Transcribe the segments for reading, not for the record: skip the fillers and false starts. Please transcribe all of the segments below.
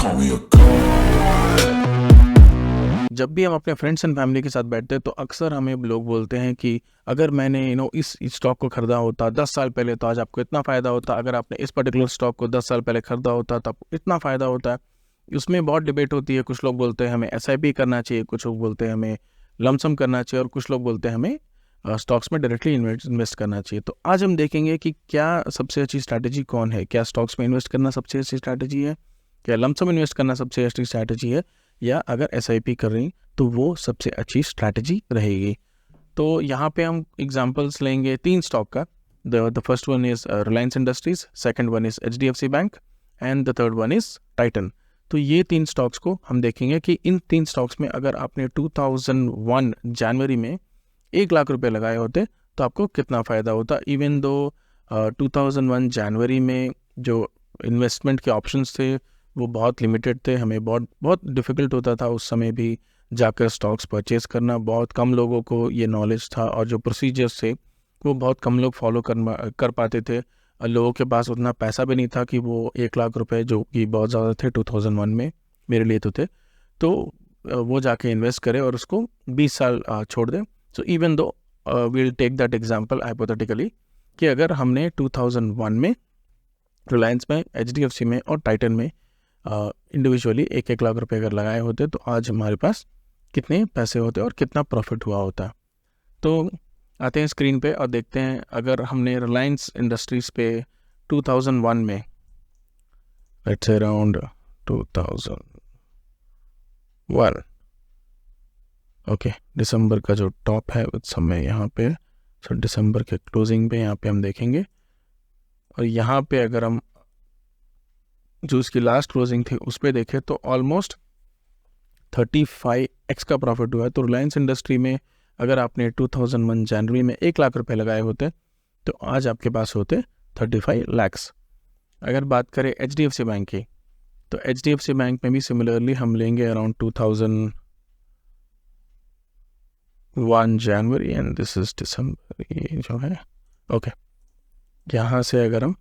call me a god. जब भी हम अपने फ्रेंड्स एंड फैमिली के साथ बैठते हैं तो अक्सर हमें लोग बोलते हैं कि अगर मैंने इस स्टॉक को खरीदा होता 10 साल पहले तो आज आपको इतना फ़ायदा होता, अगर आपने इस पर्टिकुलर स्टॉक को 10 साल पहले खरीदा होता तो आपको इतना फ़ायदा होता है। उसमें बहुत डिबेट होती है, कुछ लोग बोलते हैं हमें एसआईपी करना चाहिए, कुछ लोग बोलते हैं हमें लमसम करना चाहिए और कुछ लोग बोलते हैं हमें स्टॉक्स में डायरेक्टली इन्वेस्ट करना चाहिए। तो आज हम देखेंगे कि क्या सबसे अच्छी स्ट्रैटेजी कौन है, क्या स्टॉक्स में इन्वेस्ट करना सबसे अच्छी स्ट्रैटेजी है, क्या लमसम इन्वेस्ट करना सबसे अच्छी स्ट्रैटेजी है, या अगर एसआईपी कर रही तो वो सबसे अच्छी स्ट्रैटेजी रहेगी। तो यहाँ पे हम एग्जांपल्स लेंगे 3 स्टॉक का। The first one is Reliance industries, second one is HDFC bank and the third one is Titan. तो ये 3 स्टॉक्स को हम देखेंगे कि इन 3 स्टॉक्स में अगर आपने 2001 जनवरी में 1 लाख रुपए लगाए होते तो आपको कितना फ़ायदा होता। इवन दो 2001 जनवरी में जो इन्वेस्टमेंट के ऑप्शंस थे वो बहुत लिमिटेड थे, हमें बहुत बहुत डिफ़िकल्ट होता था उस समय भी जाकर स्टॉक्स परचेज़ करना, बहुत कम लोगों को ये नॉलेज था और जो प्रोसीजर्स थे वो बहुत कम लोग फॉलो कर पाते थे। लोगों के पास उतना पैसा भी नहीं था कि वो 1 लाख रुपए, जो कि बहुत ज़्यादा थे 2001 में मेरे लिए तो थे, तो वो जाके इन्वेस्ट करे और उसको 20 साल छोड़ दें। So even though we'll take that example hypothetically कि अगर हमने 2001 में रिलायंस में, एचडीएफसी में और टाइटन में इंडिविजुअली 1-1 लाख रुपए अगर लगाए होते तो आज हमारे पास कितने पैसे होते और कितना प्रॉफिट हुआ होता। तो आते हैं स्क्रीन पे और देखते हैं अगर हमने रिलायंस इंडस्ट्रीज पे 2001 में, लेट्स से अराउंड 2001, ओके, दिसंबर का जो टॉप है उस समय यहाँ पे, सो दिसंबर के क्लोजिंग पे यहाँ पे हम देखेंगे और यहाँ पे अगर हम जो इसकी लास्ट क्लोजिंग थी उस पर देखें तो ऑलमोस्ट 35x का प्रॉफिट हुआ है। तो रिलायंस इंडस्ट्री में अगर आपने 2001 जनवरी में 1 लाख रुपए लगाए होते तो आज आपके पास होते 35 लाख्स। अगर बात करें एचडीएफसी बैंक की तो एचडीएफसी बैंक में भी सिमिलरली हम लेंगे around 2001 January and this is December, ये जो है ओके, यहाँ से अगर हम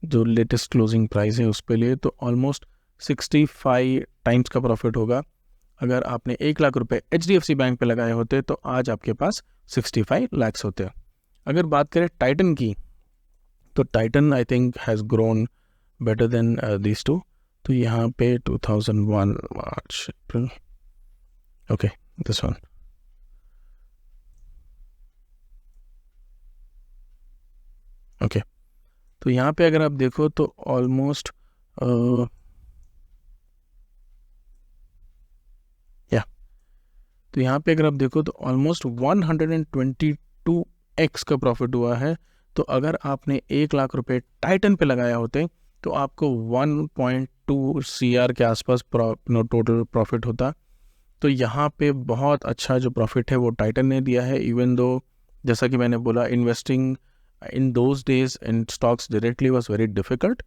जो लेटेस्ट क्लोजिंग प्राइस है उस पे लिए तो ऑलमोस्ट 65 टाइम्स का प्रॉफिट होगा। अगर आपने 1 लाख रुपए एचडीएफसी बैंक पे लगाए होते तो आज आपके पास 65 लाख्स होते। अगर बात करें टाइटन की तो Titan I think has grown better than these two. तो यहाँ पे 2001 मार्च अप्रैल, ओके दिस वन, ओके, तो यहाँ पे अगर आप देखो तो ऑलमोस्ट तो यहाँ पे अगर आप देखो तो ऑलमोस्ट 122x का प्रॉफिट हुआ है। तो अगर आपने 1 लाख रुपए टाइटन पे लगाया होते तो आपको 1.2 CR के आसपास टोटल प्रॉफिट होता। तो यहाँ पे बहुत अच्छा जो प्रॉफिट है वो टाइटन ने दिया है। इवन दो जैसा कि मैंने बोला, investing in those days in stocks directly was very difficult,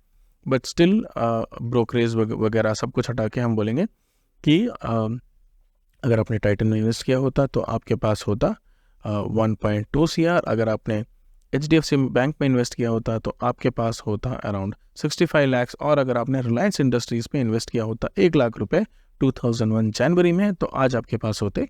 but still brokerage वगैरह सब कुछ हटा के हम बोलेंगे कि अगर आपने टाइटन में इन्वेस्ट किया होता तो आपके पास होता 1.2 CR। अगर आपने एचडीएफसी बैंक में इन्वेस्ट किया होता तो आपके पास होता अराउंड 65 लाख्स। और अगर आपने रिलायंस इंडस्ट्रीज़ में इन्वेस्ट किया होता 1 लाख रुपए 2001 जनवरी में तो आज आपके पास होते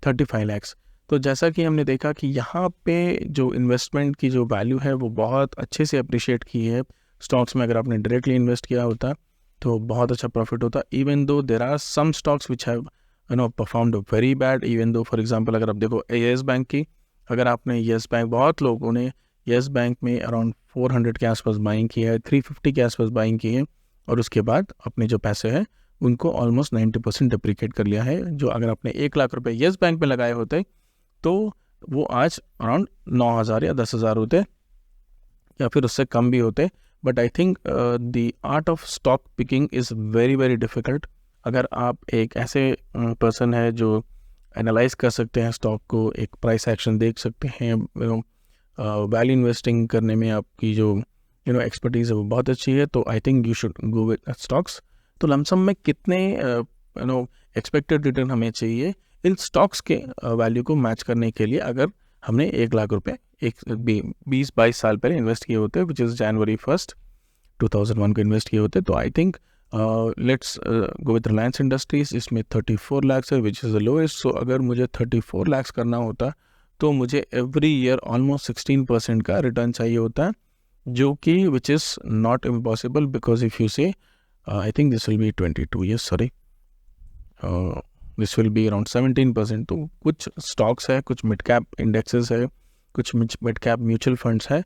35 लाख्स। तो जैसा कि हमने देखा कि यहाँ पे जो इन्वेस्टमेंट की जो वैल्यू है वो बहुत अच्छे से अप्रिशिएट की है। स्टॉक्स में अगर आपने डायरेक्टली इन्वेस्ट किया होता तो बहुत अच्छा प्रॉफिट होता। Even though there are some stocks which have performed very bad. Even though for example अगर आप देखो येस बैंक की, अगर आपने येस बैंक, बहुत लोगों ने येस बैंक में अराउंड 400 के आसपास बाइंग की है, 350 के आसपास बाइंग की है और उसके बाद अपने जो पैसे हैं उनको ऑलमोस्ट 90% डिप्रिकेट कर लिया है। जो अगर आपने 1 लाख रुपए येस बैंक में लगाए होते तो वो आज अराउंड 9,000 या 10,000 होते या फिर उससे कम भी होते। But I think the art of stock picking is very very difficult. अगर आप एक ऐसे पर्सन है जो एनालाइज कर सकते हैं स्टॉक को, एक प्राइस एक्शन देख सकते हैं, वैल्यू इन्वेस्टिंग करने में आपकी जो एक्सपर्टीज़ है वो बहुत अच्छी है, तो आई think you should go with stocks. तो लमसम में कितने एक्सपेक्टेड रिटर्न हमें चाहिए इन स्टॉक्स के वैल्यू को मैच करने के लिए अगर हमने 1 लाख रुपए 20-22 साल पहले इन्वेस्ट किए होते, विच इज़ जनवरी 1, 2001 को इन्वेस्ट किए होते, तो I think let's go with Reliance industries, इसमें 34 लाख है विच इज़ द लोएस्ट। सो अगर मुझे 34 लाख करना होता तो मुझे एवरी ईयर ऑलमोस्ट 16% का रिटर्न चाहिए होता है, जो कि which is not impossible, because if you say I think this will be 22 years, sorry this will be around 17%। तो कुछ स्टॉक्स है, कुछ मिड कैप इंडेक्सेस है, कुछ मिड कैप म्यूचुअल फंड्स है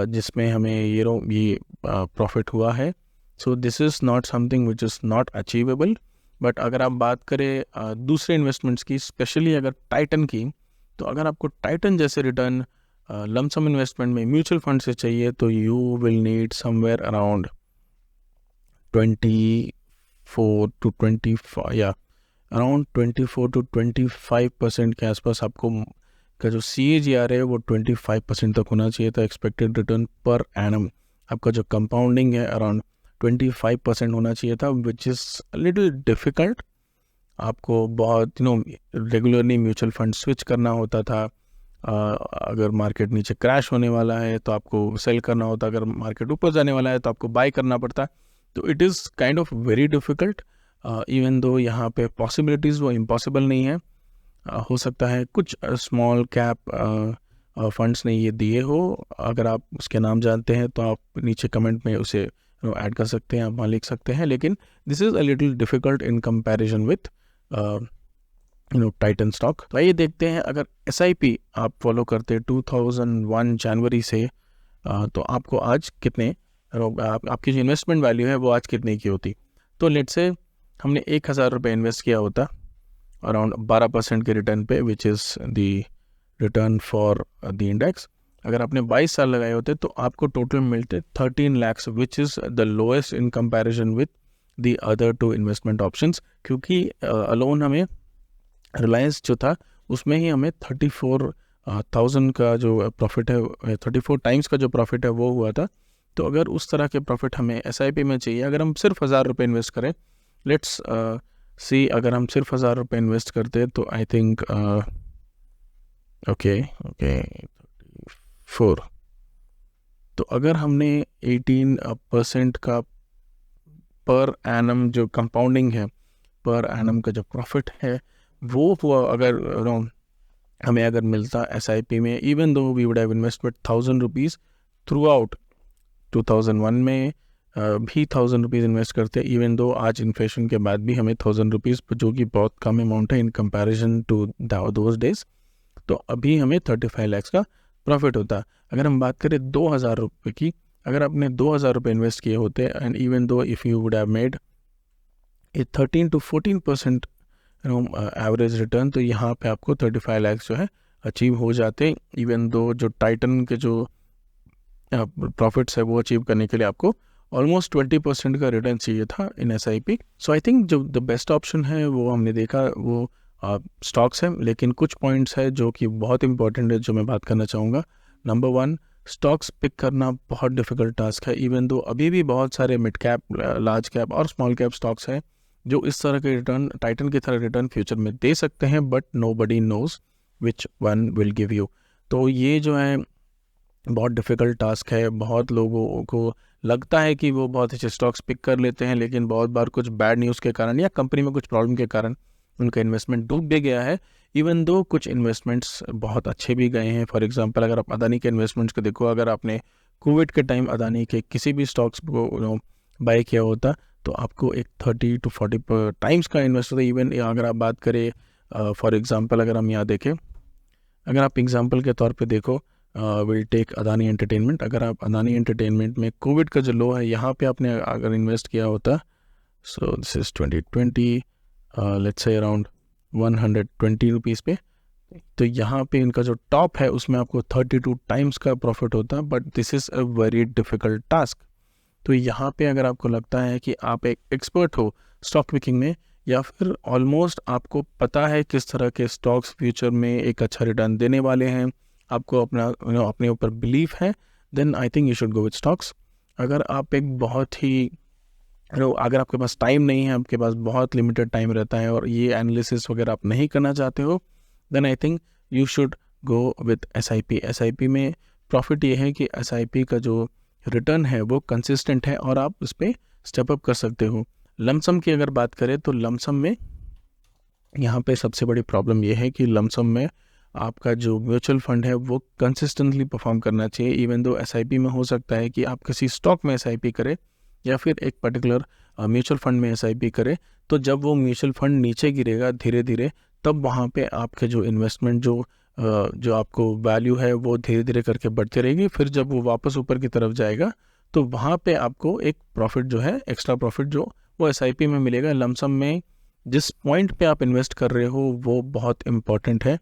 जिसमें हमें ये प्रॉफिट हुआ है। So this is not something which is not achievable. But अगर आप बात करें दूसरे इन्वेस्टमेंट्स की, स्पेशली अगर टाइटन की, तो अगर आपको टाइटन जैसे रिटर्न लमसम इन्वेस्टमेंट में म्यूचुअल फंड से चाहिए तो you will need somewhere around 24 to 25 या अराउंड 24 to 25% के आसपास आपको का जो CAGR है वो 25% तक होना चाहिए था एक्सपेक्टेड रिटर्न पर एनम। आपका जो कंपाउंडिंग है अराउंड 25% होना चाहिए था, विच इज़ लिटिल डिफ़िकल्ट। आपको बहुत रेगुलरली म्यूचुअल फंड स्विच करना होता था। अगर मार्केट नीचे क्रैश होने वाला है तो आपको सेल करना होता, अगर मार्केट ऊपर जाने वाला है तो आपको बाय करना पड़ता। तो it is kind of very difficult, even though यहाँ पे पॉसिबिलिटीज़ वो इम्पॉसिबल नहीं है। हो सकता है कुछ स्मॉल कैप फंड्स ने ये दिए हो, अगर आप उसके नाम जानते हैं तो आप नीचे कमेंट में उसे ऐड कर सकते हैं, आप वहाँ लिख सकते हैं। लेकिन this is a little difficult in comparison with Titan stock. तो आइए देखते हैं, अगर SIP आप फॉलो करते 2001 जनवरी से तो आपको आज कितने आपकी जो इन्वेस्टमेंट वैल्यू है वो आज कितने की होती। तो लेट्स से हमने 1000 रुपये इन्वेस्ट किया होता अराउंड 12% के रिटर्न पे, विच is the return for the index. अगर आपने 22 साल लगाए होते तो आपको टोटल मिलते 13 lakhs, which is the lowest in comparison with the other two investment options. क्योंकि अलोन हमें रिलायंस जो था उसमें ही हमें 34,000 का जो प्रॉफिट है, 34 टाइम्स का जो प्रॉफिट है वो हुआ था। तो अगर उस तरह के प्रॉफिट हमें SIP में चाहिए, अगर हम सिर्फ 1000 रुपये इन्वेस्ट करें, लेट्स सी अगर हम सिर्फ 1000 रुपये इन्वेस्ट करते तो आई थिंक ओके 4, तो अगर हमने 18% का पर एनम जो कंपाउंडिंग है, पर एनम का जो प्रॉफिट है वो हुआ, अगर हमें अगर मिलता SIP में, even though we would have invested 1000 rupees throughout 2001 में भी 1000 रुपीज़ इन्वेस्ट करते, इवन दो आज इन्फ्लेशन के बाद भी हमें 1000 रुपीज़, जो कि बहुत कम अमाउंट है in comparison to those days, तो अभी हमें 35 lakhs का प्रॉफिट होता। अगर हम बात करें 2000 रुपये की, अगर आपने 2000 रुपये इन्वेस्ट किए होते and even though if you would have made a 13 to 14% average return, तो यहाँ पे आपको 35 lakhs जो है अचीव हो जाते, इवन दो जो टाइटन के जो प्रॉफिट्स है वो अचीव करने के लिए आपको ऑलमोस्ट 20% का रिटर्न चाहिए था इन SIP। सो आई थिंक जो द बेस्ट ऑप्शन है वो हमने देखा वो स्टॉक्स है, लेकिन कुछ पॉइंट्स है जो कि बहुत इंपॉर्टेंट है जो मैं बात करना चाहूँगा। नंबर 1, स्टॉक्स पिक करना बहुत डिफिकल्ट टास्क है, इवन दो अभी भी बहुत सारे मिड कैप, लार्ज कैप और स्मॉल कैप स्टॉक्स हैं जो इस तरह के रिटर्न, टाइटन की तरह रिटर्न फ्यूचर में दे सकते हैं, but nobody knows which one will give you. तो ये जो है बहुत डिफ़िकल्ट टास्क है। बहुत लोगों को लगता है कि वो बहुत अच्छे स्टॉक्स पिक कर लेते हैं, लेकिन बहुत बार कुछ बैड न्यूज़ के कारण या कंपनी में कुछ प्रॉब्लम के कारण उनका इन्वेस्टमेंट डूब भी गया है, इवन दो कुछ इन्वेस्टमेंट्स बहुत अच्छे भी गए हैं। फॉर एग्जांपल अगर आप अदानी के इन्वेस्टमेंट्स को देखो, अगर आपने कोविड के टाइम अदानी के किसी भी स्टॉक्स को बाय किया होता तो आपको एक 30 to 40 टाइम्स का इन्वेस्ट होता। इवन अगर आप बात करें फॉर एग्जांपल, अगर हम यहाँ देखें, अगर आप एग्जांपल के तौर पे देखो, विल टेक अदानी एंटरटेनमेंट। अगर आप अदानी एंटरटेनमेंट में कोविड का जो लो है यहाँ पे आपने अगर इन्वेस्ट किया होता, so this is 2020, let's say around 120 rupees पे, तो यहाँ पे इनका जो टॉप है उसमें आपको 32 टाइम्स का प्रॉफिट होता, but this is a very difficult task. तो यहाँ पे अगर आपको लगता है कि आप एक एक्सपर्ट हो स्टॉक पिकिंग में, या फिर ऑलमोस्ट आपको पता है किस तरह के स्टॉक्स फ्यूचर में एक अच्छा रिटर्न देने वाले हैं, आपको अपना अपने ऊपर बिलीफ है, then I think you should go with stocks. अगर आप एक बहुत ही अगर आपके पास टाइम नहीं है, आपके पास बहुत लिमिटेड टाइम रहता है और ये एनालिसिस वगैरह आप नहीं करना चाहते हो, then I think you should go with SIP। SIP में प्रॉफिट ये है कि SIP का जो रिटर्न है वो कंसिस्टेंट है और आप उस पर स्टेप अप कर सकते हो। लमसम की अगर बात करें तो लमसम में यहाँ पे सबसे बड़ी प्रॉब्लम ये है कि लमसम में आपका जो म्यूचुअल फंड है वो कंसिस्टेंटली परफॉर्म करना चाहिए। इवन दो एसआईपी में हो सकता है कि आप किसी स्टॉक में एसआईपी करें या फिर एक पर्टिकुलर म्यूचुअल फंड में एसआईपी करें, तो जब वो म्यूचुअल फंड नीचे गिरेगा धीरे धीरे, तब वहाँ पे आपके जो इन्वेस्टमेंट जो आपको वैल्यू है वो धीरे धीरे करके बढ़ती रहेगी। फिर जब वो वापस ऊपर की तरफ जाएगा तो वहाँ पे आपको एक प्रॉफिट जो है, एक्स्ट्रा प्रॉफिट जो वो एसआईपी में मिलेगा। लमसम में जिस पॉइंट पे आप इन्वेस्ट कर रहे हो वो बहुत इम्पॉर्टेंट है।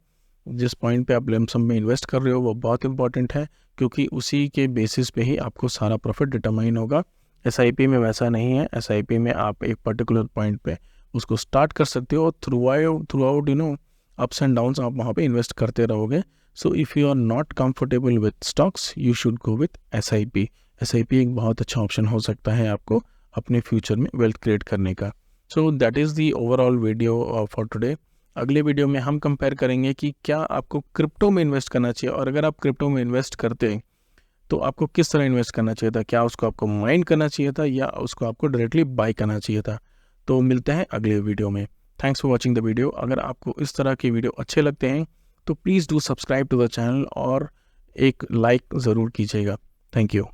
जिस पॉइंट पे आप लमसम में इन्वेस्ट कर रहे हो वो बहुत इंपॉर्टेंट है, क्योंकि उसी के बेसिस पे ही आपको सारा प्रॉफिट डिटरमाइन होगा। एसआईपी में वैसा नहीं है। एसआईपी में आप एक पर्टिकुलर पॉइंट पे उसको स्टार्ट कर सकते हो और throughout ups and downs आप वहाँ पे इन्वेस्ट करते रहोगे। So if you are not comfortable with stocks you should go with SIP. SIP एक बहुत अच्छा ऑप्शन हो सकता है आपको अपने फ्यूचर में वेल्थ क्रिएट करने का। So that is the overall video for today. अगले वीडियो में हम कंपेयर करेंगे कि क्या आपको क्रिप्टो में इन्वेस्ट करना चाहिए, और अगर आप क्रिप्टो में इन्वेस्ट करते हैं तो आपको किस तरह इन्वेस्ट करना चाहिए था। क्या उसको आपको माइन करना चाहिए था या उसको आपको डायरेक्टली बाय करना चाहिए था। तो मिलते हैं अगले वीडियो में। Thanks for watching the video. अगर आपको इस तरह की वीडियो अच्छे लगते हैं तो please do subscribe to the channel और एक लाइक ज़रूर कीजिएगा। Thank you.